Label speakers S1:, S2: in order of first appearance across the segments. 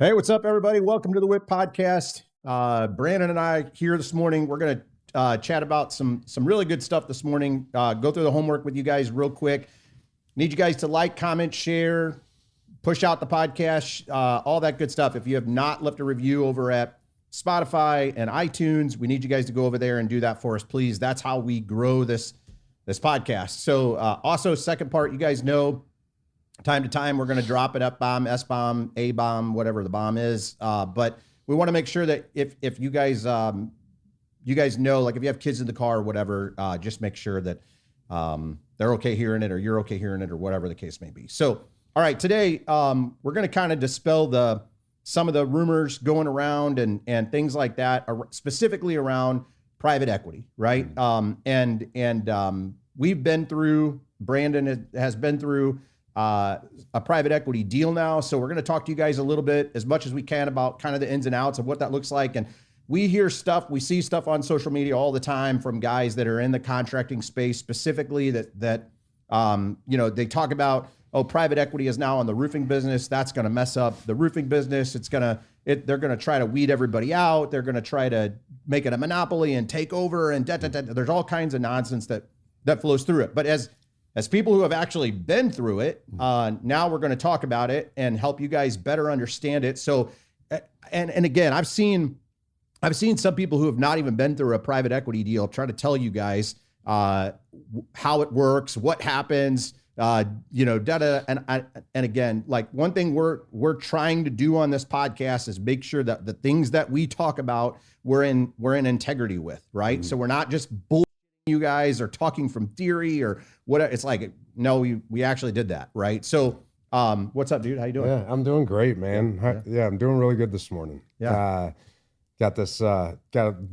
S1: Hey, what's up, everybody? Welcome to the WHIP podcast. Brandon and I here this morning. We're going to chat about some really good stuff this morning. Go through the homework with you guys real quick. Need you guys to like, comment, share, push out the podcast, all that good stuff. If you have not left a review over at Spotify and iTunes, we need you guys to go over there and do that for us, please. That's how we grow this podcast. So also, second part, you guys know, time to time, we're going to drop an F-bomb, S-bomb, A-bomb, whatever the bomb is. But we want to make sure that if you guys know, like if you have kids in the car or whatever, just make sure that they're okay hearing it or you're okay hearing it or whatever the case may be. So, all right, today we're going to kind of dispel some of the rumors going around and things like that, specifically around private equity, right? We've been through, Brandon has been through a private equity deal now. So we're going to talk to you guys a little bit, as much as we can, about kind of the ins and outs of what that looks like. And we hear stuff, we see stuff on social media all the time from guys that are in the contracting space specifically that they talk about, oh, private equity is now on the roofing business. That's going to mess up the roofing business. They're going to try to weed everybody out. They're going to try to make it a monopoly and take over and there's all kinds of nonsense that flows through it. But as people who have actually been through it, now we're going to talk about it and help you guys better understand it. So, and again, I've seen some people who have not even been through a private equity deal try to tell you guys how it works, what happens, And again, like, one thing we're trying to do on this podcast is make sure that the things that we talk about we're in integrity with, right? Mm-hmm. So we're not just bullshitting you guys or talking from theory or whatever. It's like, no, we actually did that, right? So what's up, dude? How you doing?
S2: Yeah, I'm doing great, man. Yeah, I'm doing really good this morning.
S1: Yeah.
S2: Got a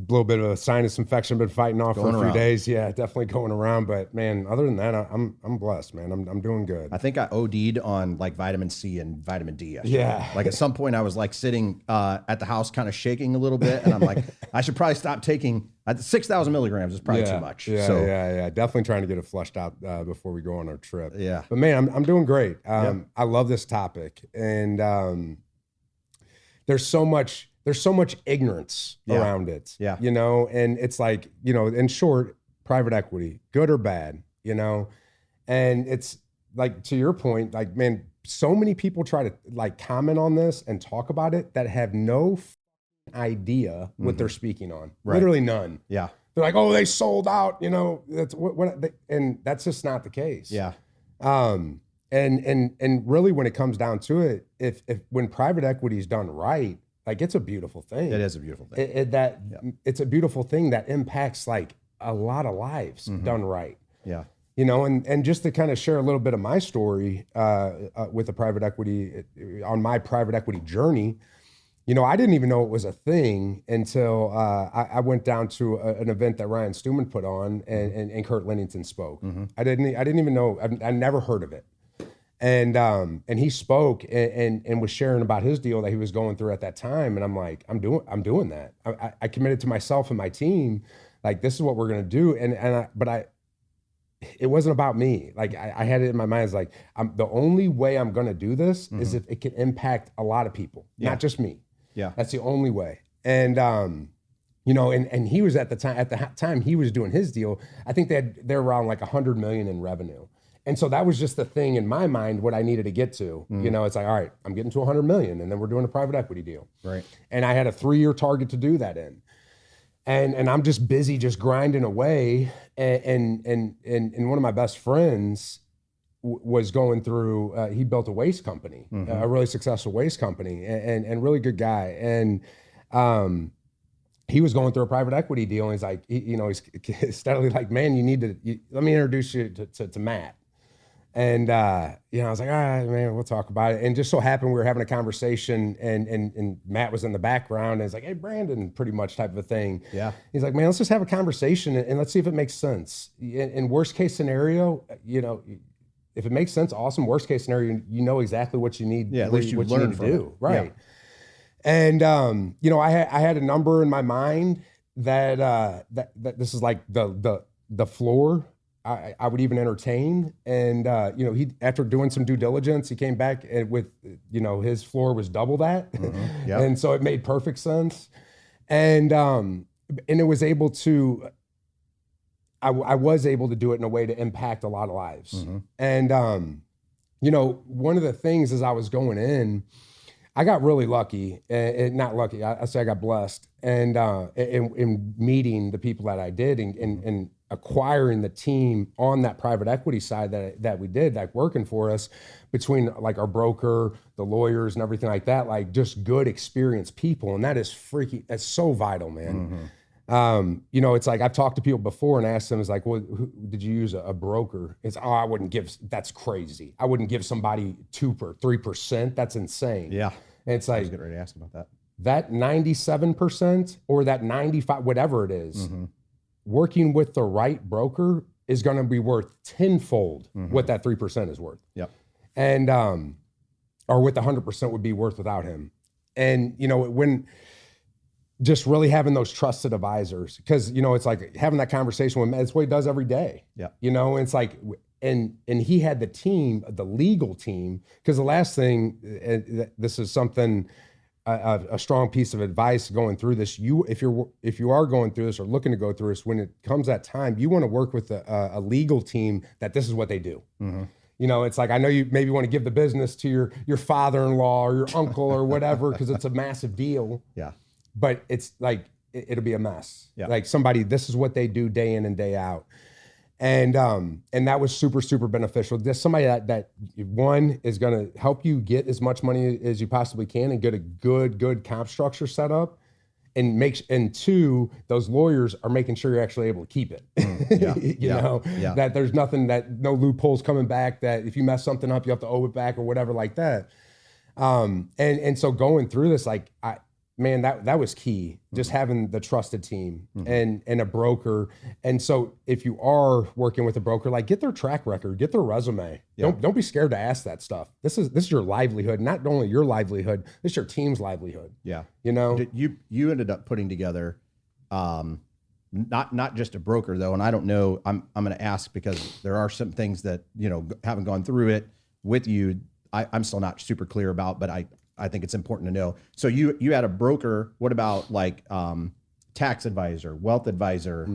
S2: little bit of a sinus infection, been fighting off for a few days. Yeah, definitely going around. But man, other than that, I'm blessed, man. I'm doing good.
S1: I think I OD'd on like vitamin C and vitamin D yesterday.
S2: Yeah.
S1: Like at some point I was like sitting at the house kind of shaking a little bit, and I'm like, I should probably stop taking 6,000 milligrams is probably too much.
S2: Yeah. Definitely trying to get it flushed out before we go on our trip.
S1: Yeah.
S2: But man, I'm doing great. I love this topic, and there's so much ignorance around it, and it's like, in short, private equity, good or bad, and it's like, to your point, like, man, so many people try to like comment on this and talk about it that have no idea what they're speaking on. Right. Literally none.
S1: Yeah.
S2: They're like, oh, they sold out, that's and that's just not the case.
S1: Yeah.
S2: And really, when it comes down to it, if when private equity is done right, like, it's a beautiful thing.
S1: It is a beautiful thing.
S2: It's a beautiful thing that impacts like a lot of lives done right.
S1: Yeah.
S2: And just to kind of share a little bit of my story with the private equity, on my private equity journey, I didn't even know it was a thing until I went down to an event that Ryan Stewman put on, and Kurt Linnington spoke. Mm-hmm. I didn't even know. I never heard of it. And he spoke and was sharing about his deal that he was going through at that time. And I'm like, I'm doing that. I committed to myself and my team, like, this is what we're going to do. But it wasn't about me. Like, I had it in my mind. It's like, the only way I'm going to do this is if it can impact a lot of people, not just me.
S1: Yeah.
S2: That's the only way. And, and he was at the time he was doing his deal, I think they're around like 100 million in revenue. And so that was just the thing in my mind, what I needed to get to. It's like, all right, I'm getting to 100 million, and then we're doing a private equity deal.
S1: Right.
S2: And I had a 3-year target to do that in. And I'm just busy, just grinding away. And one of my best friends was going through, he built a waste company, a really successful waste company, and really good guy. And he was going through a private equity deal, and he's like, he's steadily like, man, let me introduce you to Matt. And, I was like, all right, man, we'll talk about it. And just so happened we were having a conversation, and Matt was in the background, and it's like, hey, Brandon, pretty much type of a thing.
S1: Yeah.
S2: He's like, man, let's just have a conversation and let's see if it makes sense. In worst case scenario, if it makes sense, awesome. Worst case scenario, you know exactly what you need.
S1: Yeah, at least you learn from it.
S2: Right. Yeah. And, I had a number in my mind that this is like the floor. I would even entertain. And, you know, he, after doing some due diligence, he came back with, you know, his floor was double that.
S1: Yep.
S2: And so it made perfect sense. And it was able to, I was able to do it in a way to impact a lot of lives. And, you know, one of the things as I was going in, I got really lucky, not lucky, I say I got blessed, and in meeting the people that I did and acquiring the team on that private equity side that we did, like working for us, between like our broker, the lawyers and everything like that, like just good experienced people. And that is that's so vital, man. You know, it's like I've talked to people before and asked them, it's like, well, did you use a broker? It's, oh, I wouldn't give, that's crazy. I wouldn't give somebody 2% or 3%. That's insane.
S1: Yeah.
S2: And it's like,
S1: I was getting ready to ask about that.
S2: That 97% or that 95, whatever it is, working with the right broker is going to be worth tenfold what that 3% is worth.
S1: Yep.
S2: And, or what the 100% would be worth without him. And, you know, when just really having those trusted advisors, because, you know, it's like having that conversation with him, it's what he does every day.
S1: Yeah.
S2: You know, it's like, and he had the team, the legal team, because the last thing, this is something, a strong piece of advice going through this. If you are going through this or looking to go through this, when it comes that time, you want to work with a legal team that this is what they do. You know, it's like, I know you maybe want to give the business to your father-in-law or your uncle or whatever, because it's a massive deal.
S1: Yeah.
S2: But it's like, it'll be a mess.
S1: Yeah.
S2: Like somebody, this is what they do day in and day out. And that was super, super beneficial. Just somebody that one is going to help you get as much money as you possibly can and get a good comp structure set up, and two, those lawyers are making sure you're actually able to keep it.
S1: Yeah.
S2: You know, that there's nothing, that no loopholes coming back, that if you mess something up, you have to owe it back or whatever like that. And so going through this, like, man, that was key. Just having the trusted team and a broker. And so if you are working with a broker, like, get their track record, get their resume.
S1: Yeah.
S2: Don't be scared to ask that stuff. This is your livelihood, not only your livelihood, this is your team's livelihood.
S1: Yeah.
S2: You know,
S1: you ended up putting together, not just a broker though. And I don't know, I'm going to ask because there are some things that, you know, having gone through it with you, I'm still not super clear about, but I think it's important to know. So you had a broker. What about like tax advisor, wealth advisor?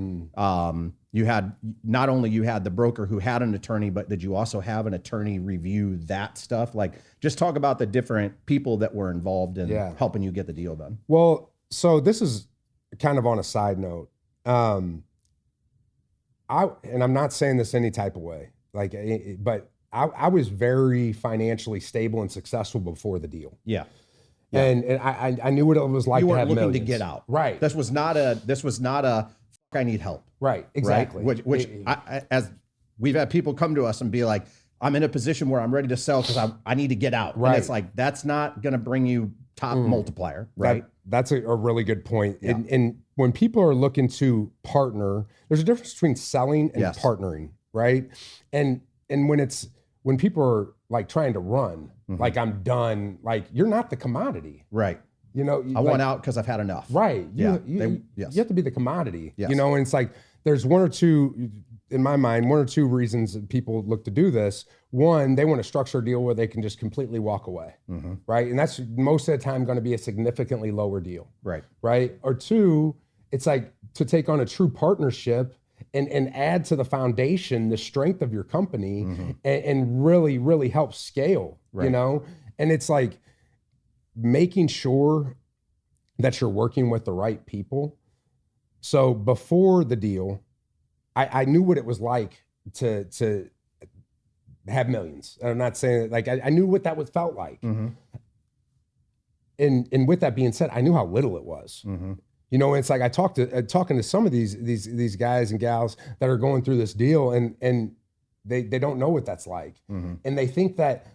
S1: You had, not only you had the broker who had an attorney, but did you also have an attorney review that stuff? Like, just talk about the different people that were involved in helping you get the deal done.
S2: Well, so this is kind of on a side note. And I'm not saying this any type of way, like, but I was very financially stable and successful before the deal.
S1: Yeah.
S2: And I knew what it was like
S1: You
S2: to
S1: weren't
S2: have
S1: looking
S2: millions.
S1: to get out.
S2: Right.
S1: This was not a I need help.
S2: Right. Exactly.
S1: Right? Which as we've had people come to us and be like, I'm in a position where I'm ready to sell because I need to get out.
S2: Right.
S1: And it's like, that's not going to bring you top multiplier. Right.
S2: That's a really good point.
S1: Yeah.
S2: And when people are looking to partner, there's a difference between selling and partnering. Right. And when people are like trying to run, like, I'm done, like, you're not the commodity.
S1: Right.
S2: You know,
S1: I want out because I've had enough.
S2: Right. You have to be the commodity. You know, and it's like, there's one or two reasons that people look to do this. One, they want to structure a deal where they can just completely walk away. Right. And that's most of the time going to be a significantly lower deal. Right. Right. Or two, it's like to take on a true partnership and add to the foundation, the strength of your company, and really, really help scale, you know? And it's like making sure that you're working with the right people. So before the deal, I knew what it was like to have millions. I'm not saying that, like, I knew what that felt like. And with that being said, I knew how little it was. You know, it's like talking to some of these guys and gals that are going through this deal, and they don't know what that's like, and they think that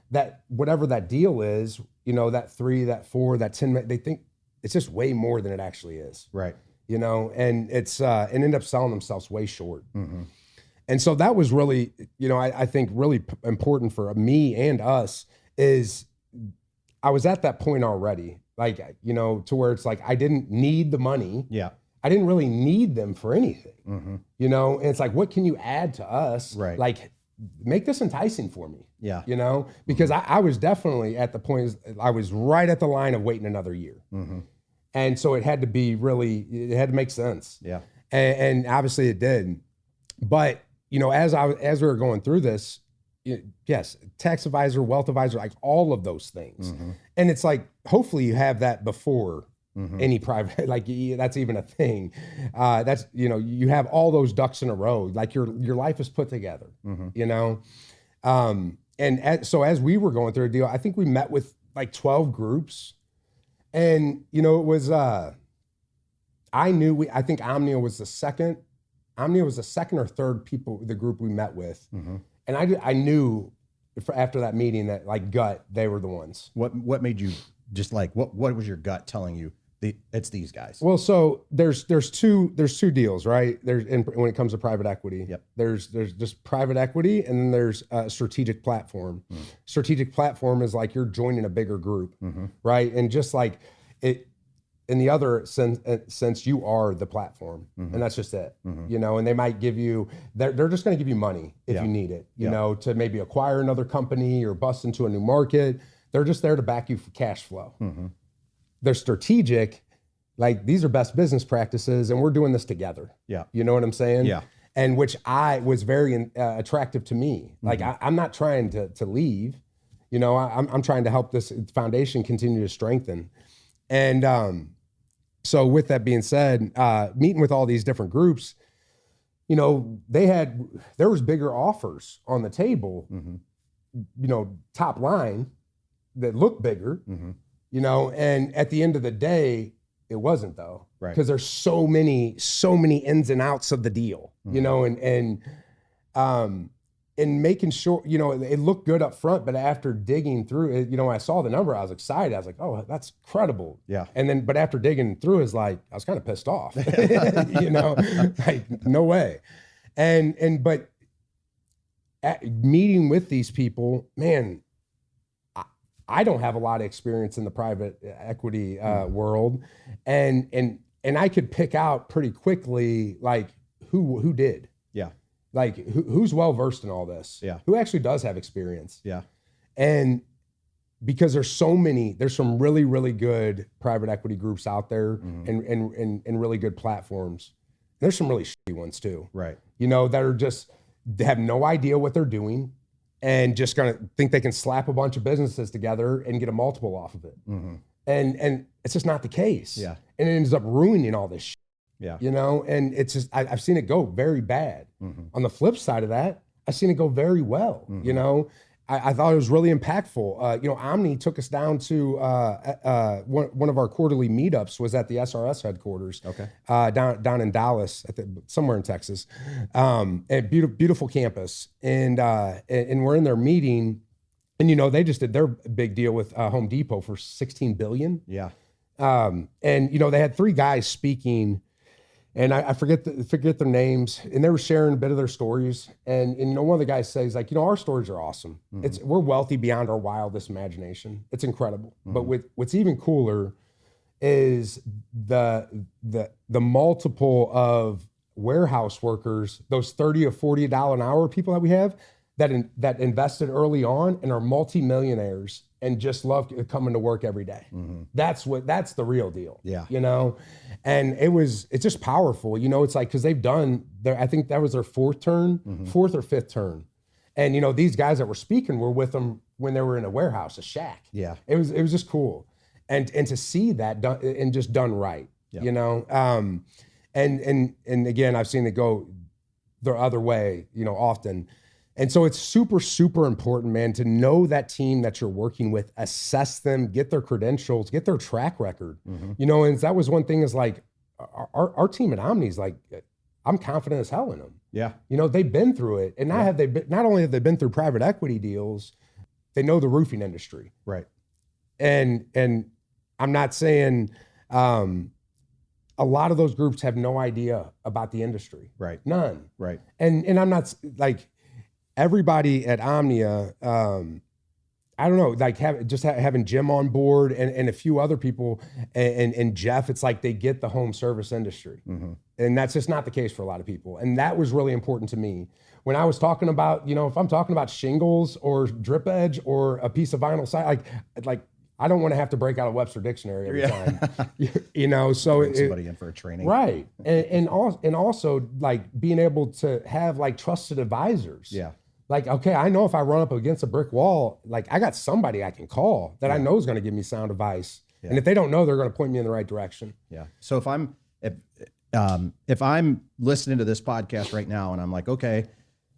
S2: whatever that deal is, you know, that 3, that 4, that 10, they think it's just way more than it actually is. Right. You know, and it's and end up selling themselves way short. And so that was really, you know, I think really important for me and us is I was at that point already. Like, you know, to where it's like, I didn't need the money. Yeah. I didn't really need them for anything, you know? And it's like, what can you add to us?
S1: Right.
S2: Like, make this enticing for me.
S1: Yeah.
S2: You know, because I was definitely at the point, I was right at the line of waiting another year. And so it had to be really, it had to make sense.
S1: Yeah.
S2: And obviously it did. But, you know, as we were going through this, yes, tax advisor, wealth advisor, like all of those things. And it's like, hopefully you have that before any private, like that's even a thing. That's, you know, you have all those ducks in a row, like your life is put together, you know? So as we were going through a deal, I think we met with like 12 groups, and, you know, it was, I think Omnia was the second or third the group we met with. And I knew after that meeting that, like, gut, they were the ones.
S1: What made you just like, what was your gut telling you? It's these guys.
S2: Well, so there's two deals, right? When it comes to private equity.
S1: Yep.
S2: There's just private equity, and then there's a strategic platform. Strategic platform is like you're joining a bigger group, right? And just like it, in the other sense, you are the platform, and that's just it, you know. And they might give you, they're just going to give you money if you need it, you know, to maybe acquire another company or bust into a new market. They're just there to back you for cash flow. They're strategic, like these are best business practices, and we're doing this together.
S1: Yeah.
S2: You know what I'm saying?
S1: Yeah.
S2: And which was very attractive to me. Like I'm not trying to leave, you know, I'm trying to help this foundation continue to strengthen. And so with that being said, meeting with all these different groups, you know, there was bigger offers on the table, you know, top line that looked bigger, you know, and at the end of the day, it wasn't though,
S1: right?
S2: Because there's so many ins and outs of the deal, you know, and making sure, you know, it looked good up front, but after digging through it, you know, when I saw the number, I was excited. I was like, oh, that's credible.
S1: Yeah.
S2: And then, but after digging through, it's like, I was kind of pissed off, you know, like no way. But meeting with these people, man, I don't have a lot of experience in the private equity world, and I could pick out pretty quickly like who did.
S1: Yeah.
S2: Like who's well versed in all this.
S1: Yeah.
S2: Who actually does have experience.
S1: Yeah.
S2: And because there's some really, really good private equity groups out there, and really good platforms. There's some really shitty ones too. Right. You know, that are just, they have no idea what they're doing, and just gonna think they can slap a bunch of businesses together and get a multiple off of it. And it's just not the case. Yeah. And it ends up ruining all this shit. Yeah. You know, and it's just, I've seen it go very bad. On the flip side of that, I've seen it go very well. You know, I thought it was really impactful. You know, Omni took us down to one of our quarterly meetups was at the SRS headquarters. Okay. Down in Dallas, somewhere in Texas. And beautiful campus. And we're in their meeting, and you know, they just did their big deal with Home Depot for $16 billion. Yeah. And you know, they had 3 guys speaking, and I forget their names, and they were sharing a bit of their stories. And you know, one of the guys says, like, you know, our stories are awesome. We're wealthy beyond our wildest imagination. It's incredible. But what's even cooler is the multiple of warehouse workers, those $30 or $40 an hour people that we have that invested early on and are multimillionaires and just love coming to work every day. That's the real deal. Yeah. You know, and it's just powerful. You know, it's like, cause they've done I think that was their 4th or 5th turn. And you know, these guys that were speaking were with them when they were in a warehouse, a shack. Yeah. It was just cool. And to see that done and just done right, you know? And again, I've seen it go the other way, you know, often. And so it's super, super important, man, to know that team that you're working with, assess them, get their credentials, get their track record. You know, and that was one thing is like our team at Omni is like, I'm confident as hell in them. Yeah. You know, they've been through it. And not only have they been through private equity deals, they know the roofing industry. Right. And I'm not saying a lot of those groups have no idea about the industry. Right. None. Right. And I'm not like, everybody at Omnia, I don't know, like having Jim on board and a few other people and Jeff, it's like they get the home service industry. And that's just not the case for a lot of people. And that was really important to me. When I was talking about, if I'm talking about shingles or drip edge or a piece of vinyl side, like I don't want to have to break out a Webster dictionary every time, so
S1: bring somebody in for a training.
S2: Right. And also like being able to have like trusted advisors.
S1: Yeah.
S2: Like, okay, I know if I run up against a brick wall, like I got somebody I can call that I know is going to give me sound advice. Yeah. And if they don't know, they're going to point me in the right direction.
S1: Yeah. So if I'm listening to this podcast right now and I'm like, okay,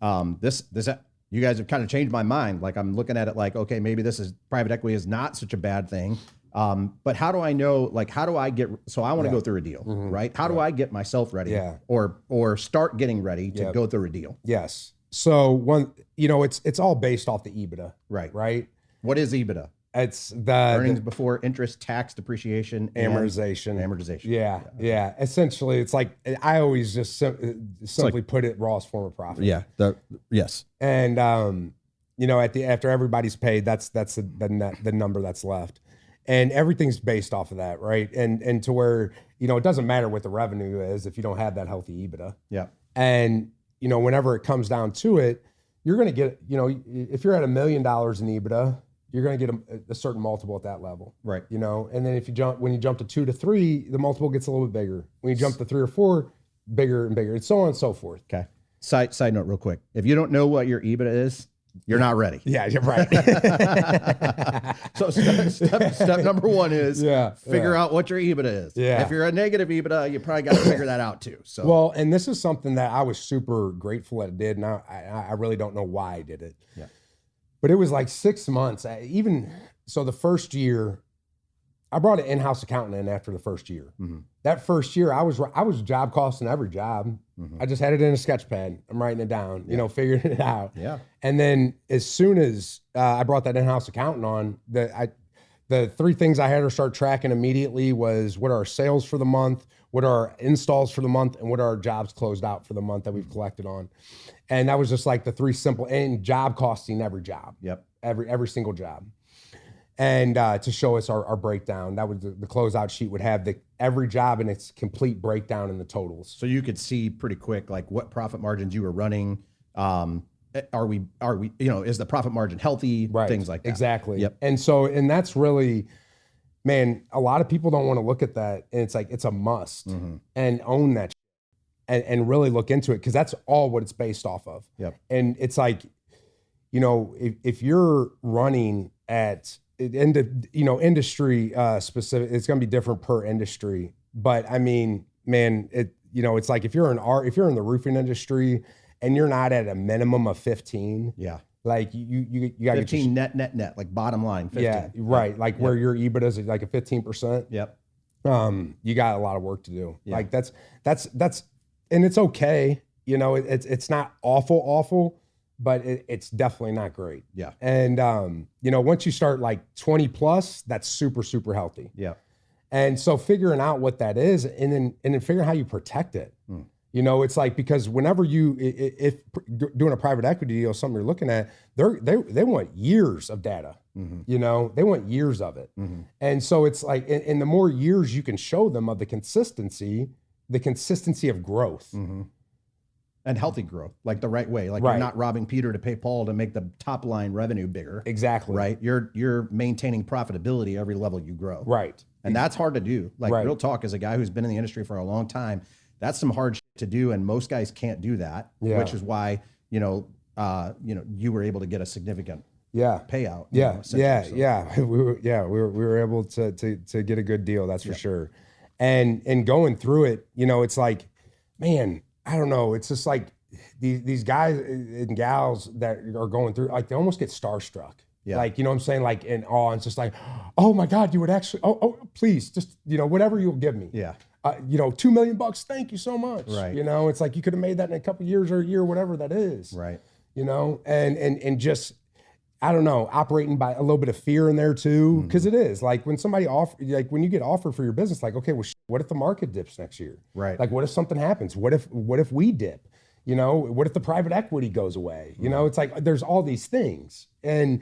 S1: you guys have kind of changed my mind. Like I'm looking at it like, okay, maybe private equity is not such a bad thing. But how do I know, like, how do I so I want to go through a deal, right? How do I get myself ready or start getting ready to go through a deal?
S2: Yes. So it's all based off the EBITDA. Right.
S1: What is EBITDA?
S2: It's the
S1: earnings before interest, tax, depreciation,
S2: amortization. Yeah. Essentially, it's like I always just simply put it rawest form of profit.
S1: Yeah. Yes.
S2: And after everybody's paid, that's the number that's left, and everything's based off of that, right? And to where it doesn't matter what the revenue is if you don't have that healthy EBITDA.
S1: Yeah.
S2: And whenever it comes down to it, you're going to get if you're at $1 million in EBITDA, you're going to get a certain multiple at that level.
S1: Right.
S2: And then when you jump to 2 to 3, the multiple gets a little bit bigger. When you jump to 3 or 4, bigger and bigger, and so on and so forth.
S1: Okay. Side note real quick. If you don't know what your EBITDA is, you're not ready.
S2: Yeah, you're right.
S1: So step number 1 is figure out what your EBITDA is.
S2: Yeah.
S1: If you're a negative EBITDA, you probably got to figure that out too. So
S2: well, and this is something that I was super grateful that I did, and I really don't know why I did it.
S1: Yeah.
S2: But it was like 6 months. So the first year, I brought an in-house accountant in after the first year. That first year, I was job costing every job. I just had it in a sketch pad. I'm writing it down, figuring it out.
S1: Yeah.
S2: And then as soon as I brought that in-house accountant on, the 3 things I had to start tracking immediately was what are our sales for the month, what are our installs for the month, and what are our jobs closed out for the month that we've collected on. And that was just like the 3 simple, and job costing every job.
S1: Yep.
S2: Every single job. And to show us our breakdown, that was the closeout sheet would have every job and its complete breakdown in the totals.
S1: So you could see pretty quick, like what profit margins you were running. Are we, is the profit margin healthy?
S2: Right.
S1: Things like that.
S2: Exactly.
S1: Yep.
S2: And that's really, man, a lot of people don't want to look at that. And it's like, it's a must and own that and really look into it. 'Cause that's all what it's based off of.
S1: Yep.
S2: And it's like, if you're running at industry specific, it's going to be different per industry. But I mean, man, it's like if you're in the roofing industry and you're not at a minimum of 15, like you got
S1: 15 net, like bottom line 15.
S2: Yeah, right. Like where your EBITDA is like a 15%.
S1: Yep.
S2: You got a lot of work to do.
S1: Yeah.
S2: Like that's, and it's okay. It's not awful, but it's definitely not great.
S1: Yeah.
S2: And, once you start like 20 plus, that's super, super healthy.
S1: Yeah.
S2: And so figuring out what that is and then figuring how you protect it. It's like, because whenever if doing a private equity deal, something you're looking at, they want years of data, they want years of it. And so it's like, and the more years you can show them of the consistency of growth.
S1: And healthy growth, like the right way. Like you're not robbing Peter to pay Paul to make the top line revenue bigger.
S2: Exactly.
S1: Right. You're maintaining profitability every level you grow.
S2: Right.
S1: And that's hard to do. Like real talk, as a guy who's been in the industry for a long time, that's some hard shit to do. And most guys can't do that, which is why, you were able to get a significant payout.
S2: We were able to get a good deal. That's for sure. And going through it, it's like, man, I don't know. It's just like these guys and gals that are going through, like they almost get starstruck.
S1: Yeah.
S2: Like, you know what I'm saying? Like in awe. It's just like, oh my God, you would actually, please just, whatever you'll give me.
S1: Yeah.
S2: $2 million bucks. Thank you so much.
S1: Right.
S2: It's like, you could have made that in a couple of years or a year, whatever that is.
S1: Right.
S2: And just, I don't know, operating by a little bit of fear in there too. Cause it is like when somebody when you get offered for your business, like, okay, well, what if the market dips next year?
S1: Right.
S2: Like, what if something happens? What if we dip? You know, what if the private equity goes away? You know, it's like there's all these things, and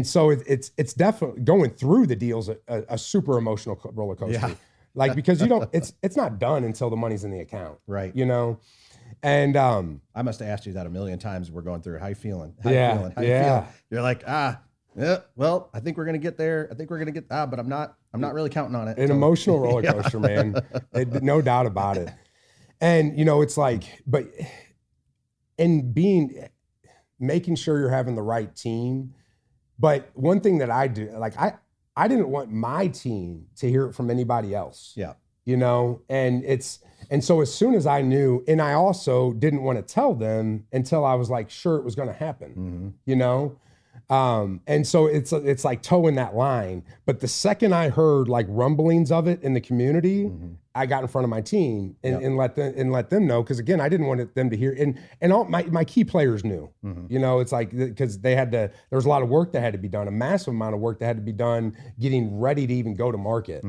S2: so it's definitely going through the deals a super emotional roller coaster.
S1: Yeah.
S2: Like, because you don't, it's not done until the money's in the account,
S1: Right.
S2: you know. And
S1: I must have asked you that a million times. We're going through. How you feeling? How
S2: Yeah,
S1: you feeling? How you
S2: yeah.
S1: feeling? You're like, yeah, well, I think we're gonna get there. I think we're gonna get but I'm not really counting on it.
S2: an emotional roller coaster, man. No doubt about it. And you know, it's like, but and making sure you're having the right team. But one thing that I do, like I didn't want my team to hear it from anybody else.
S1: Yeah.
S2: You know, and so as soon as I knew, and I also didn't want to tell them until I was like sure it was going to happen, you know? And so it's like towing that line. But the second I heard like rumblings of it in the community, I got in front of my team and let them know. Cause again, I didn't want them to hear, and all my key players knew, you know, it's like, cause there was a lot of work that had to be done, a massive amount of work that had to be done getting ready to even go to market.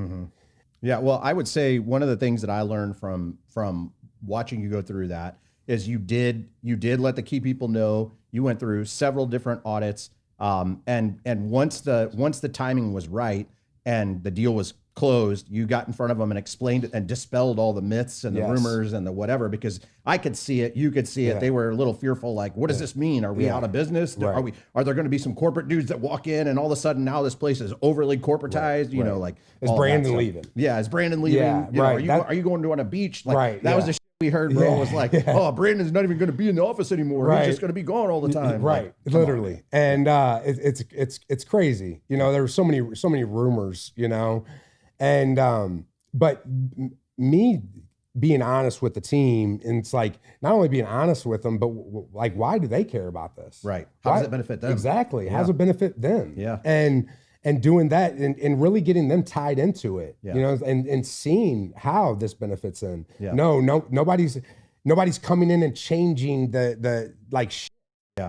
S1: Yeah, well, I would say one of the things that I learned from watching you go through that is you did let the key people know. You went through several different audits, and once the timing was right and the deal was closed, you got in front of them and explained it and dispelled all the myths and the rumors and the whatever, because I could see it, you could see it. They were a little fearful, like, what does this mean? Are we out of business?
S2: Right.
S1: Are there going to be some corporate dudes that walk in and all of a sudden now this place is overly corporatized? You know, like,
S2: Is
S1: all
S2: Brandon
S1: that stuff.
S2: leaving?
S1: Yeah, is Brandon leaving?
S2: Yeah,
S1: You know,
S2: right.
S1: are you going to on a beach? Like, that was the shit we heard, bro. Was like, oh, Brandon's not even going to be in the office anymore. He's just going to be gone all the time.
S2: Right,
S1: like,
S2: literally. And it's crazy. You know, there were so many rumors. You know, and but me being honest with the team, and it's like not only being honest with them, but like, why do they care about this?
S1: Right. How does it benefit them?
S2: Exactly. How does it benefit them?
S1: Yeah.
S2: And doing that and really getting them tied into it, you know, and seeing how this benefits them.
S1: Yeah.
S2: Nobody's coming in and changing the like,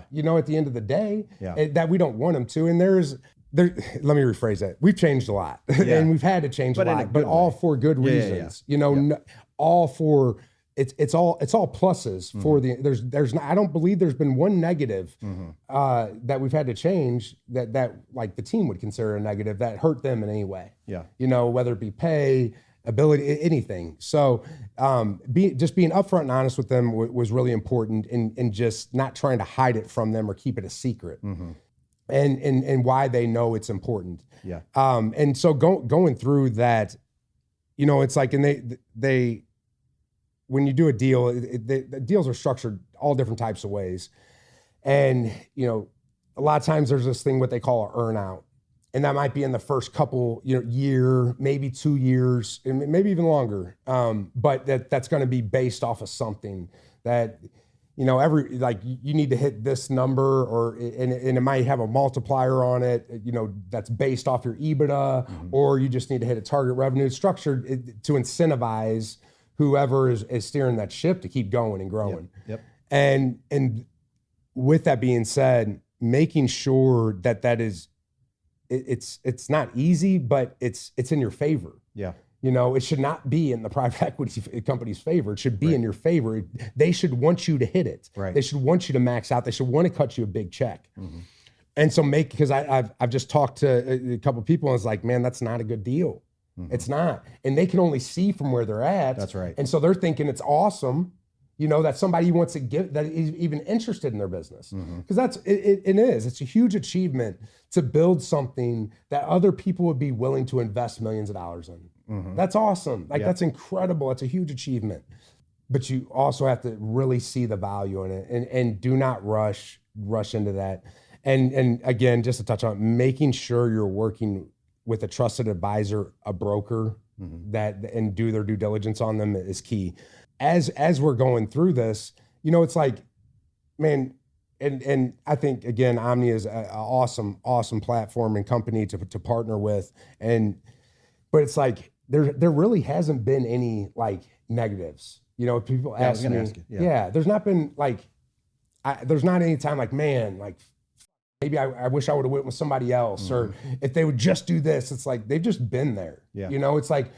S2: you know, at the end of the day, that we don't want them to. And let me rephrase that. We've changed a lot and we've had to change a lot, but all for good reasons, you know, all for, it's all pluses for there's not, I don't believe there's been one negative that we've had to change that like the team would consider a negative that hurt them in any way. Yeah. You know, whether it be pay, ability, anything. So just being upfront and honest with them was really important, and just not trying to hide it from them or keep it a secret. And why they know it's important. Yeah. And so going through that, you know, it's like, and they when you do a deal, the deals are structured all different types of ways. And, you know, a lot of times there's this thing, what they call an earn out. And that might be in the first couple, you know, year, maybe 2 years, and maybe even longer. But that's going to be based off of something that, you know, you need to hit this number, and it might have a multiplier on it, you know, that's based off your EBITDA, or you just need to hit a target revenue. It's structured to incentivize whoever is steering that ship to keep going and growing. Yep. And with that being said, making sure that is, it's not easy, but it's in your favor. Yeah. You know, it should not be in the private equity company's favor. It should be in your favor. They should want you to hit it. Right. They should want you to max out. They should want to cut you a big check. And so because I've just talked to a couple of people, and it's like, man, that's not a good deal. It's not. And they can only see from where they're at. That's right. And so they're thinking it's awesome, you know, that somebody wants to give, that is even interested in their business. Because it is. It's a huge achievement to build something that other people would be willing to invest millions of dollars in. That's awesome. Like, that's incredible. It's a huge achievement. But you also have to really see the value in it, and do not rush into that. And again, just to touch on it, making sure you're working with a trusted advisor, a broker, and do their due diligence on them is key. As we're going through this, you know, it's like, man, and I think, again, Omni is an awesome platform and company to partner with. But it's like, there really hasn't been any like negatives. You know, people ask me, there's not been like, there's not any time like, man, like, maybe I wish I would have went with somebody else, or if they would just do this. It's like, they've just been there. You know, it's like,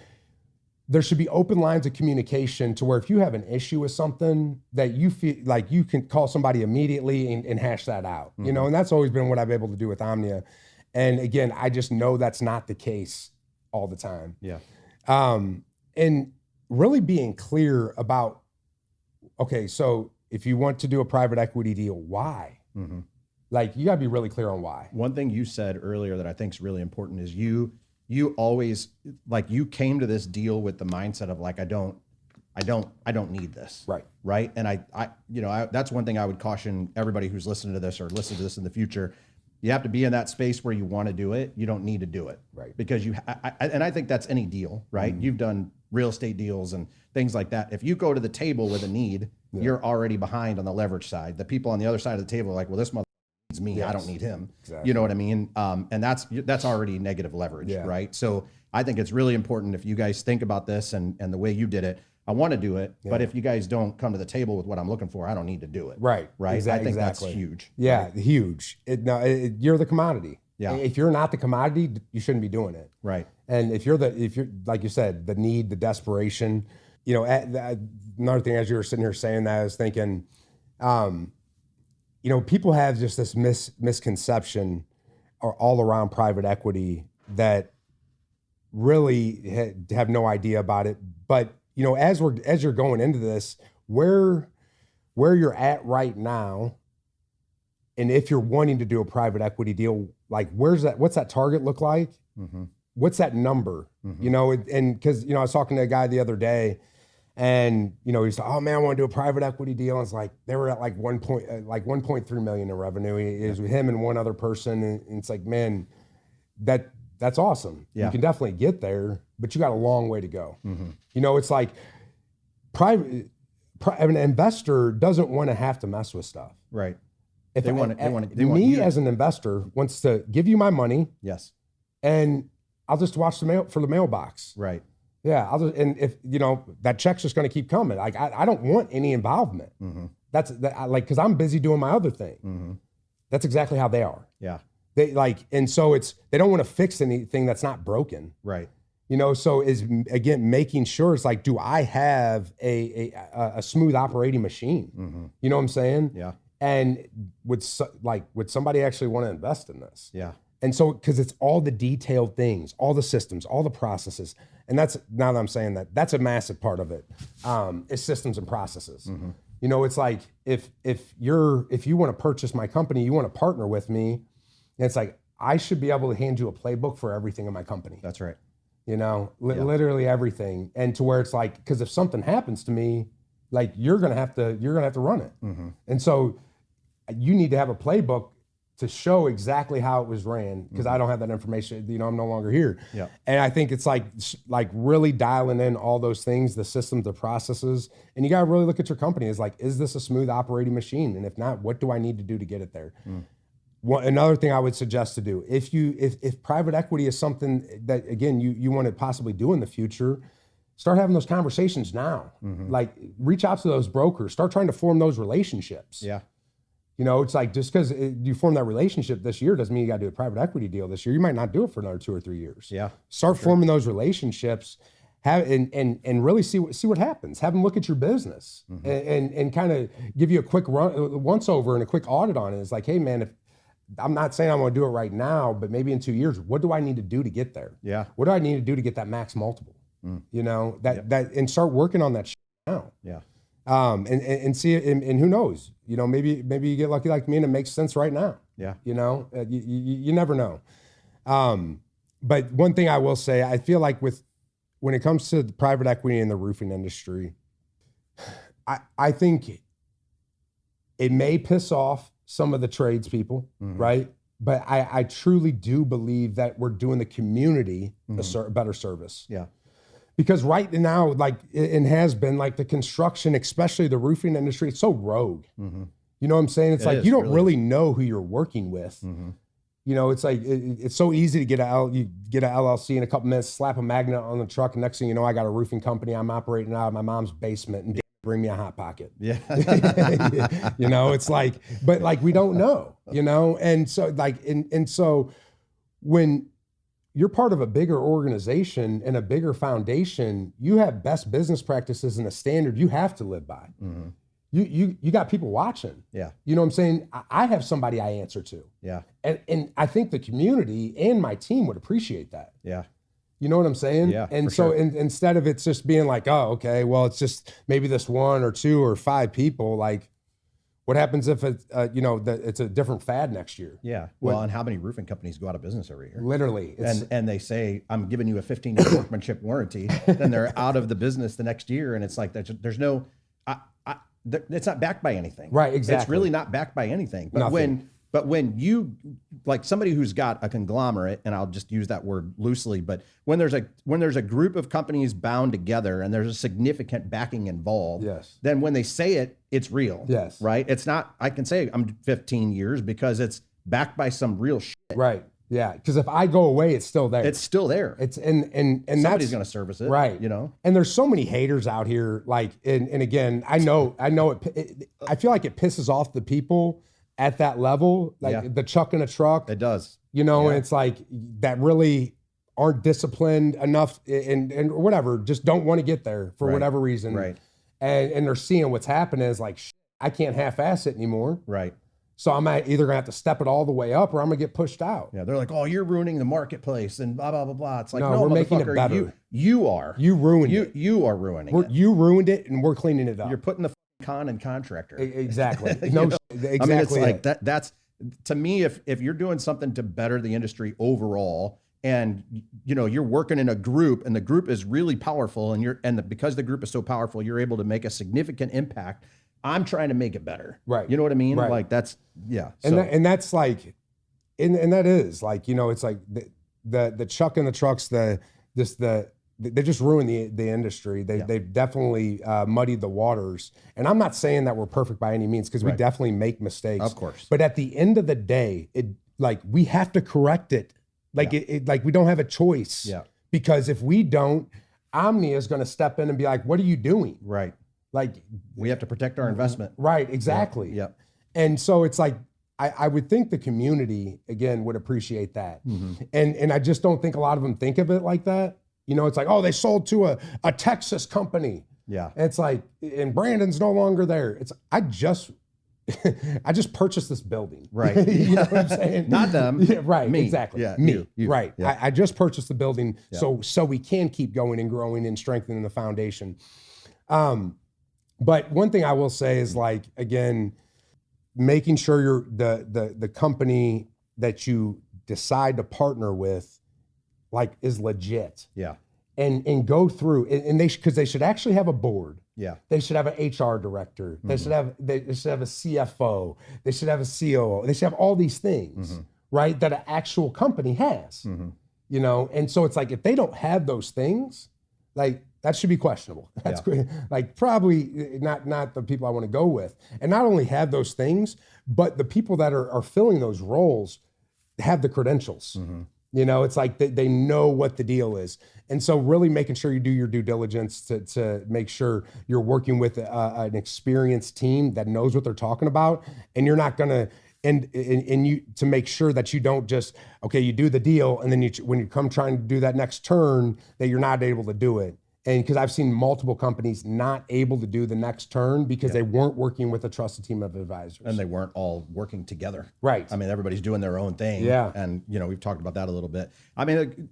S2: there should be open lines of communication to where if you have an issue with something that you feel like you can call somebody immediately and hash that out, you know, and that's always been what I've been able to do with Omnia. And again, I just know that's not the case all the time.
S1: Yeah.
S2: And really being clear about, okay, so if you want to do a private equity deal, why? Like, you gotta be really clear on why.
S1: One thing you said earlier that I think is really important is you always, like, you came to this deal with the mindset of like, I don't need this.
S2: Right.
S1: Right. And I that's one thing I would caution everybody who's listening to this or listen to this in the future. You have to be in that space where you want to do it. You don't need to do it.
S2: Right.
S1: Because and I think that's any deal, right? You've done real estate deals and things like that. If you go to the table with a need, you're already behind on the leverage side. The people on the other side of the table are like, well, this mother needs me. I don't need him.
S2: Exactly.
S1: You know what I mean? And that's already negative leverage, right? So I think it's really important if you guys think about this and the way you did it. I want to do it, but if you guys don't come to the table with what I'm looking for, I don't need to do it.
S2: Right.
S1: Right. I think that's huge.
S2: Yeah, huge. You're the commodity.
S1: Yeah.
S2: If you're not the commodity, you shouldn't be doing it.
S1: Right.
S2: And if you're like you said, the need, the desperation, you know, another thing as you were sitting here saying that, I was thinking, you know, people have just this misconception all around private equity that really have no idea about it. But you know, as you're going into this, where you're at right now, and if you're wanting to do a private equity deal, like what's that target look like? What's that number? You know, and because, you know, I was talking to a guy the other day, and you know, he's like, oh man, I want to do a private equity deal. And it's like they were at like 1.3 million in revenue. It was with him and one other person, and it's like, man, that's awesome.
S1: Yeah.
S2: You can definitely get there, but you got a long way to go. You know, it's like an investor doesn't want to have to mess with stuff.
S1: Right.
S2: If
S1: They want
S2: as an investor wants to give you my money.
S1: Yes.
S2: And I'll just watch the mailbox.
S1: Right.
S2: Yeah. And if, you know, that check's just going to keep coming. Like, I don't want any involvement. Cause I'm busy doing my other thing. That's exactly how they are.
S1: Yeah.
S2: And so they don't want to fix anything that's not broken.
S1: Right.
S2: You know, so is again making sure it's like, do I have a smooth operating machine? You know what I'm saying?
S1: Yeah.
S2: And would somebody actually want to invest in this?
S1: Yeah.
S2: And so, because it's all the detailed things, all the systems, all the processes, and that's, now that I'm saying that, that's a massive part of it. Is systems and processes. You know, it's like if you want to purchase my company, you want to partner with me, and it's like I should be able to hand you a playbook for everything in my company.
S1: That's right.
S2: You know, literally everything, and to where it's like, because if something happens to me, like you're gonna have to run it, and so you need to have a playbook to show exactly how it was ran, because I don't have that information. You know, I'm no longer here.
S1: Yeah.
S2: And I think it's like really dialing in all those things, the systems, the processes, and you gotta really look at your company. Is like, is this a smooth operating machine? And if not, what do I need to do to get it there? Another thing I would suggest to do, if private equity is something that, again, you want to possibly do in the future, start having those conversations now. Like, reach out to those brokers, start trying to form those relationships.
S1: Yeah.
S2: You know, it's like, just because you form that relationship this year doesn't mean you got to do a private equity deal this year. You might not do it for another 2 or 3 years.
S1: Yeah.
S2: Start forming those relationships, and really see what happens. Have them look at your business and kind of give you a quick once over and a quick audit on it. It's like, hey man, if I'm not saying I'm going to do it right now, but maybe in 2 years, what do I need to do to get there?
S1: Yeah.
S2: What do I need to do to get that max multiple? You know, and start working on that now.
S1: Yeah.
S2: And see, and who knows, you know, maybe you get lucky like me and it makes sense right now.
S1: Yeah.
S2: You know, you never know. But one thing I will say, I feel like when it comes to the private equity in the roofing industry, I think it may piss off some of the tradespeople, right? But I truly do believe that we're doing the community a better service.
S1: Yeah.
S2: Because right now, like, it has been, like, the construction, especially the roofing industry, it's so rogue. You know what I'm saying? It's like, you don't really know who you're working with. You know, it's like, it's so easy to get you get an LLC in a couple minutes, slap a magnet on the truck, and next thing you know, I got a roofing company I'm operating out of my mom's basement, and bring me a Hot Pocket.
S1: Yeah.
S2: You know, it's like, but like, we don't know, you know? And so like, and so when, you're part of a bigger organization and a bigger foundation. You have best business practices and a standard you have to live by.
S1: Mm-hmm.
S2: You got people watching.
S1: Yeah.
S2: You know what I'm saying? I have somebody I answer to.
S1: Yeah.
S2: And I think the community and my team would appreciate that.
S1: Yeah.
S2: You know what I'm saying?
S1: Yeah.
S2: And so
S1: sure.
S2: instead of it's just being like, oh, okay, well, it's just maybe this 1 or 2 or 5 people, like, what happens if it's, it's a different fad next year?
S1: Yeah. Well, and how many roofing companies go out of business every year?
S2: Literally.
S1: And they say, I'm giving you a 15-year workmanship warranty. Then they're out of the business the next year. And it's like, there's no, it's not backed by anything.
S2: Right, exactly.
S1: It's really not backed by anything. But
S2: Nothing.
S1: when you, like somebody who's got a conglomerate, and I'll just use that word loosely, but when there's a group of companies bound together and there's a significant backing involved,
S2: Yes.
S1: then when they say it, it's real.
S2: Yes.
S1: Right? It's not, I can say I'm 15 years because it's backed by some real shit.
S2: Right. Yeah. Because if I go away, it's still there.
S1: It's still there.
S2: It's and
S1: Somebody's
S2: that's
S1: going to service it.
S2: right.
S1: You know?
S2: And there's so many haters out here. Like, and again, I know it. I feel like it pisses off the people at that level, like the chuck in a truck.
S1: It does.
S2: You know, and it's like that really aren't disciplined enough and whatever, just don't want to get there for whatever reason.
S1: Right.
S2: And they're seeing what's happening is like, I can't half-ass it anymore.
S1: Right.
S2: So I'm either gonna have to step it all the way up or I'm gonna get pushed out.
S1: Yeah, they're like, "Oh, you're ruining the marketplace," and blah blah blah blah. It's like,
S2: No,
S1: no,
S2: we're making it
S1: motherfucker,
S2: better.
S1: You are.
S2: You ruined it.
S1: You are ruining it.
S2: You ruined it, and we're cleaning it up.
S1: You're putting the con and contractor.
S2: Exactly.
S1: No,
S2: exactly.
S1: I mean, it's like that. That's to me, if you're doing something to better the industry overall, and you're working in a group, and the group is really powerful, and because the group is so powerful, you're able to make a significant impact. I'm trying to make it better.
S2: Right.
S1: You know what I mean?
S2: Right.
S1: Like that's yeah.
S2: And that's like, and that is like, it's like the chuck and the trucks, they just ruined the industry. They've definitely muddied the waters. And I'm not saying that we're perfect by any means, because we definitely make mistakes.
S1: Of course.
S2: But at the end of the day, we have to correct it. Like like we don't have a choice.
S1: Yeah.
S2: Because if we don't, Omnia is going to step in and be like, "What are you doing?"
S1: Right.
S2: Like,
S1: we have to protect our investment.
S2: Right. Exactly.
S1: Yeah.
S2: And so it's like, I would think the community, again, would appreciate that.
S1: Mm-hmm.
S2: And I just don't think a lot of them think of it like that. It's like, oh, they sold to a Texas company.
S1: Yeah.
S2: And it's like, and Brandon's no longer there. I just purchased this building.
S1: Right.
S2: You know what I'm saying?
S1: Not them.
S2: Yeah, right.
S1: Me.
S2: Exactly.
S1: Yeah.
S2: Me.
S1: You.
S2: Right.
S1: Yeah.
S2: I just purchased the building so we can keep going and growing and strengthening the foundation. But one thing I will say is, like, again, making sure you're the company that you decide to partner with, like, is legit.
S1: Yeah.
S2: And go through and because they should actually have a board.
S1: Yeah.
S2: They should have an HR director. They should have a CFO. They should have a COO. They should have all these things, right? That an actual company has. And so it's like, if they don't have those things, like, that should be questionable. That's like probably not the people I want to go with. And not only have those things, but the people that are filling those roles have the credentials. It's like they know what the deal is. And so really making sure you do your due diligence to make sure you're working with an experienced team that knows what they're talking about. And you're not going to, and you to make sure that you don't just, okay, you do the deal, and then when you come trying to do that next turn, that you're not able to do it. And because I've seen multiple companies not able to do the next turn because they weren't working with a trusted team of advisors.
S1: And they weren't all working together.
S2: Right.
S1: I mean, everybody's doing their own thing.
S2: Yeah.
S1: And, we've talked about that a little bit. I mean,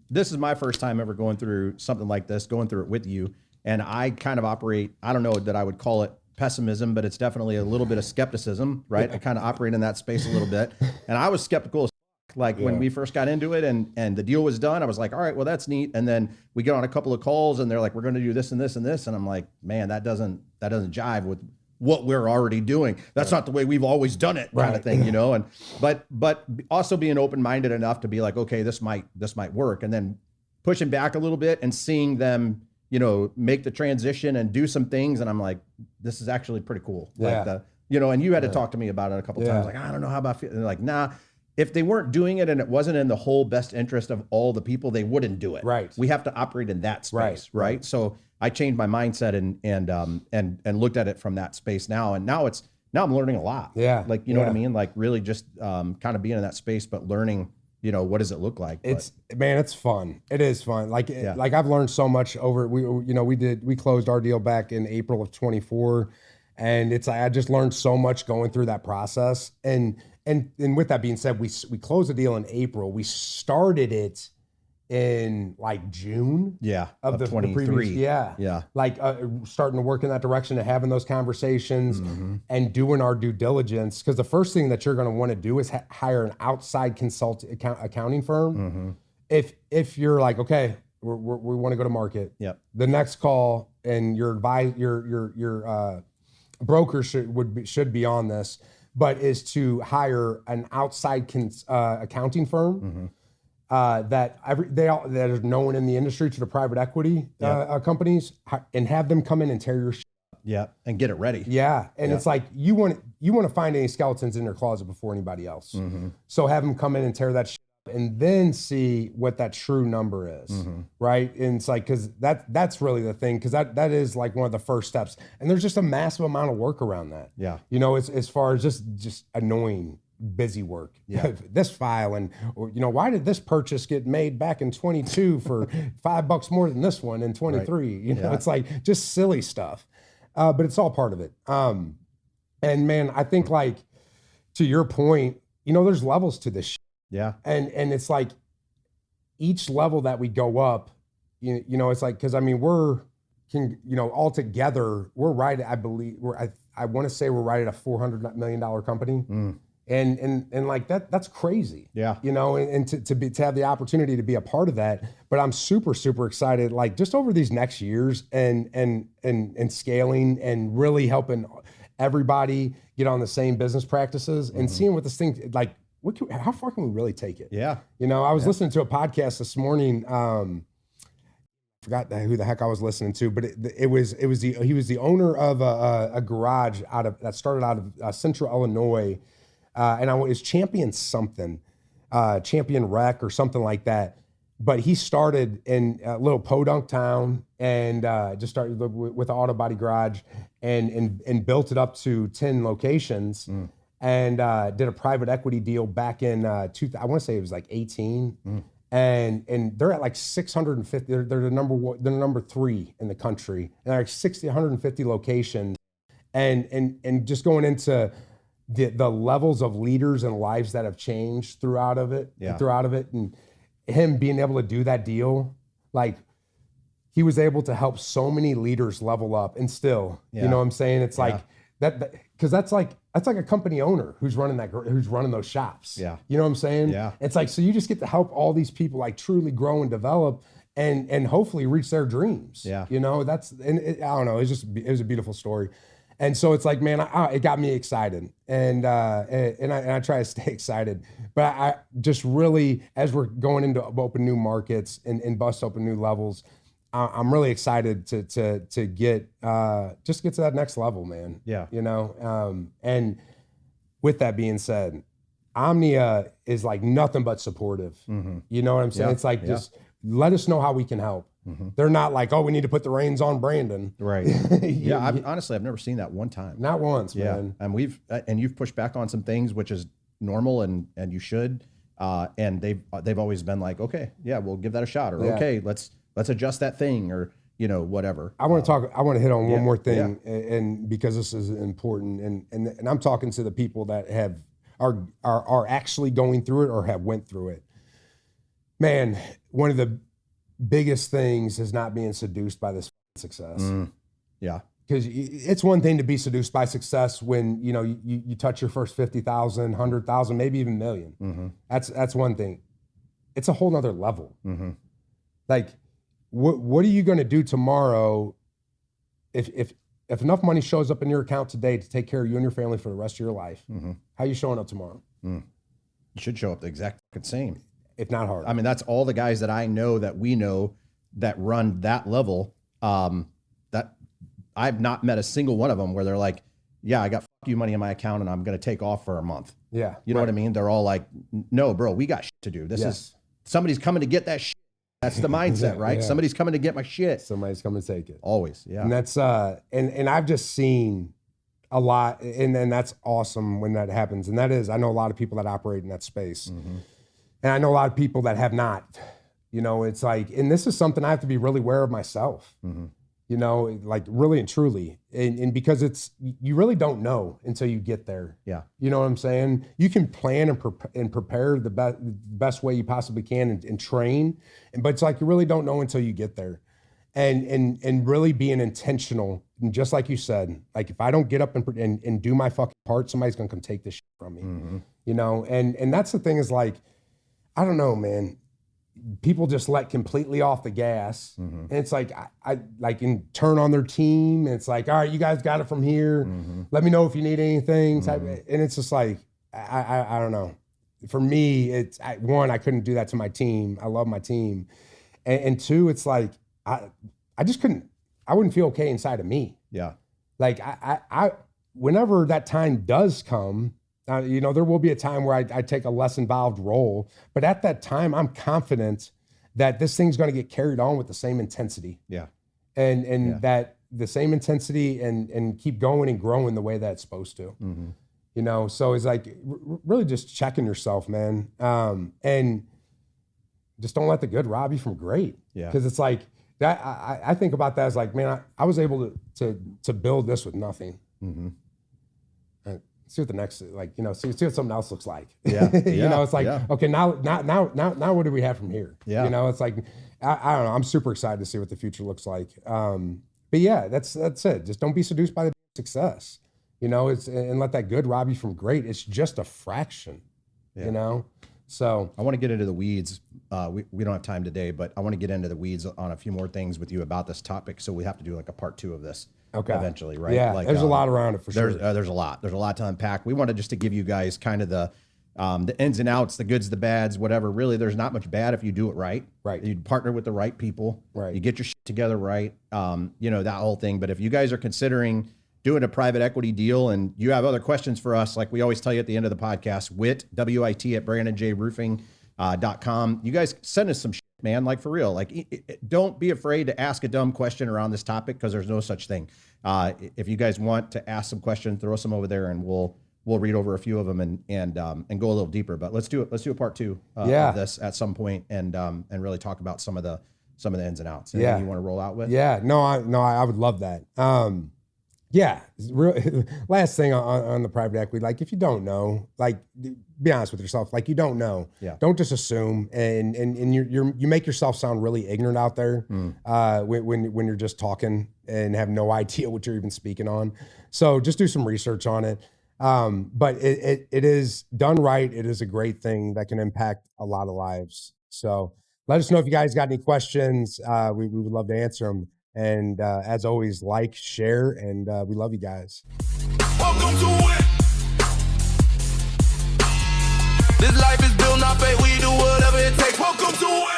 S1: this is my first time ever going through something like this, going through it with you. And I kind of operate, I don't know that I would call it pessimism, but it's definitely a little bit of skepticism, right? I kind of operate in that space a little bit. And I was skeptical as like when we first got into it and the deal was done, I was like, all right, well, that's neat. And then we get on a couple of calls and they're like, we're going to do this and this and this. And I'm like, man, that doesn't jive with what we're already doing. That's not the way we've always done it, kind of thing, And, but also being open-minded enough to be like, okay, this might work. And then pushing back a little bit and seeing them, make the transition and do some things. And I'm like, this is actually pretty cool.
S2: Yeah.
S1: Like and you had to talk to me about it a couple of times. Like, I don't know how about, and they're like, nah. If they weren't doing it and it wasn't in the whole best interest of all the people, they wouldn't do it.
S2: Right.
S1: We have to operate in that space, right? So I changed my mindset and looked at it from that space now. And now I'm learning a lot.
S2: Yeah.
S1: Like, you know what I mean? Like really just kind of being in that space, but learning what does it look like?
S2: Man, it's fun. It is fun. Like I've learned so much over. We closed our deal back in April of 24, and it's like I just learned so much going through that process. And with that being said, we closed the deal in April. We started it in like June of the
S1: 23.
S2: previous like starting to work in that direction and having those conversations and doing our due diligence, because the first thing that you're going to want to do is hire an outside accounting firm. If you're like, okay, we want to go to market, the next call, and your broker should be on this, but is to hire an outside accounting firm that are known in the industry to the private equity companies, and have them come in and tear your shit
S1: up. And get it ready.
S2: And it's like you want to find any skeletons in their closet before anybody else. So have them come in and tear that shit up, and then see what that true number is, right? And it's like, because that's really the thing, because that is like one of the first steps, and there's just a massive amount of work around that. As far as just annoying busy work. This file, and why did this purchase get made back in 22 for $5 more than this one in 23? It's like just silly stuff, but it's all part of it. And man, I think, like, to your point, there's levels to this shit. And it's like each level that we go up, it's like, because I mean all together we're right, I believe I want to say we're right at a $400 million company. And like that's crazy. And to have the opportunity to be a part of that. But I'm super, super excited, like, just over these next years and scaling and really helping everybody get on the same business practices and seeing what this thing, like, how far can we really take it? I was listening to a podcast this morning. Forgot who the heck I was listening to, but he was the owner of a garage that started out of Central Illinois. And it's Champion something, Champion Rec or something like that. But he started in a little podunk town and just started with an auto body garage and built it up to 10 locations and did a private equity deal back in I want to say it was like 18. And they're at like 650. They're the number 3 in the country, and they're like 150 locations, and just going into the levels of leaders and lives that have changed throughout of it, and him being able to do that deal, like, he was able to help so many leaders level up, and still, you know what I'm saying? It's like that, because that's like a company owner who's running those shops. You know what I'm saying? It's like, so you just get to help all these people, like, truly grow and develop and hopefully reach their dreams. I don't know. It was a beautiful story. And so it's like, man, it got me excited, and I try to stay excited. But I just really, as we're going into open new markets and bust open new levels, I'm really excited to get to that next level, man. And with that being said, Omnia is like nothing but supportive. You know what I'm saying? It's like, just let us know how we can help. They're not like, oh, we need to put the reins on Brandon.
S1: Honestly, I've never seen that one time.
S2: Not once, man.
S1: And you've pushed back on some things, which is normal, and you should. And they've always been like, okay, we'll give that a shot, or okay, let's adjust that thing, or whatever.
S2: I want to hit on one more thing, and because this is important, and I'm talking to the people that are actually going through it or have went through it. Man, one of the biggest things is not being seduced by this success. Because it's one thing to be seduced by success when you touch your first 50,000, 100,000, maybe even million. That's one thing. It's a whole nother level. Like, what are you going to do tomorrow if enough money shows up in your account today to take care of you and your family for the rest of your life? How are you showing up tomorrow?
S1: You should show up the exact same,
S2: if not harder.
S1: I mean, that's all the guys that I know that we know that run that level. That I've not met a single one of them where they're like, yeah, I got you money in my account and I'm going to take off for a month. You know what I mean? They're all like, no, bro, we got shit to do. This is somebody's coming to get that shit. That's the mindset, right? Somebody's coming to get my shit.
S2: Somebody's coming to take it.
S1: Always.
S2: And that's, and I've just seen a lot, and that's awesome when that happens. And that is, I know a lot of people that operate in that space. And I know a lot of people that have not, you know, it's like, and this is something I have to be really aware of myself, you know, like really and truly. And because you really don't know until you get there.
S1: Yeah.
S2: You know what I'm saying? You can plan and prepare the best way you possibly can and train, but it's like, you really don't know until you get there. And really being intentional, and just like you said, like if I don't get up and do my fucking part, somebody's gonna come take this shit from me, you know? And that's the thing is like, I don't know, man. People just let completely off the gas, and it's like I like turn on their team, and it's like, all right, you guys got it from here. Let me know if you need anything. And it's just like I don't know. For me, it's one, I couldn't do that to my team. I love my team, and two, it's like I just couldn't. I wouldn't feel okay inside of me.
S1: Yeah.
S2: Like I whenever that time does come. You know, there will be a time where I take a less involved role, but at that time, I'm confident that this thing's going to get carried on with the same intensity.
S1: Yeah.
S2: And that the same intensity and keep going and growing the way that it's supposed to. You know, so it's like really just checking yourself, man. And just don't let the good rob you from great.
S1: Yeah.
S2: Because it's like that. I think about that as like, man, I was able to build this with nothing. See what the next, like, you know, see what something else looks like.
S1: Yeah.
S2: You know, it's like, okay, now what do we have from here?
S1: Yeah.
S2: You know, it's like, I don't know. I'm super excited to see what the future looks like. But yeah, that's it. Just don't be seduced by the success, you know, and let that good rob you from great. It's just a fraction, you know? So
S1: I want to get into the weeds. We don't have time today, but I want to get into the weeds on a few more things with you about this topic. So we have to do like a part 2 of this.
S2: Okay.
S1: Eventually, right?
S2: Yeah,
S1: like,
S2: there's a lot around it for sure.
S1: There's a lot to unpack. We wanted just to give you guys kind of the ins and outs, the goods, the bads, whatever. Really, there's not much bad if you do it right.
S2: Right.
S1: You partner with the right people.
S2: Right.
S1: You get your shit together right. You know, that whole thing. But if you guys are considering doing a private equity deal and you have other questions for us, like we always tell you at the end of the podcast, WIT at BrandonJRoofing.com. You guys send us some shit, man, like for real. Like, don't be afraid to ask a dumb question around this topic because there's no such thing. If you guys want to ask some questions, throw some over there, and we'll read over a few of them and go a little deeper. But let's do it. Let's do a part 2 of this at some point and really talk about some of the ins and outs. Anything you want to roll out with?
S2: Yeah, I would love that. Yeah, last thing on the private equity, like if you don't know, like be honest with yourself, like you don't know.
S1: Yeah.
S2: Don't just assume, and you make yourself sound really ignorant out there when you're just talking and have no idea what you're even speaking on. So just do some research on it. But it is done right. It is a great thing that can impact a lot of lives. So let us know if you guys got any questions. We would love to answer them. And as always, like, share, and we love you guys.
S3: Welcome to it. This life is built, not fake. We do whatever it takes. Welcome to it.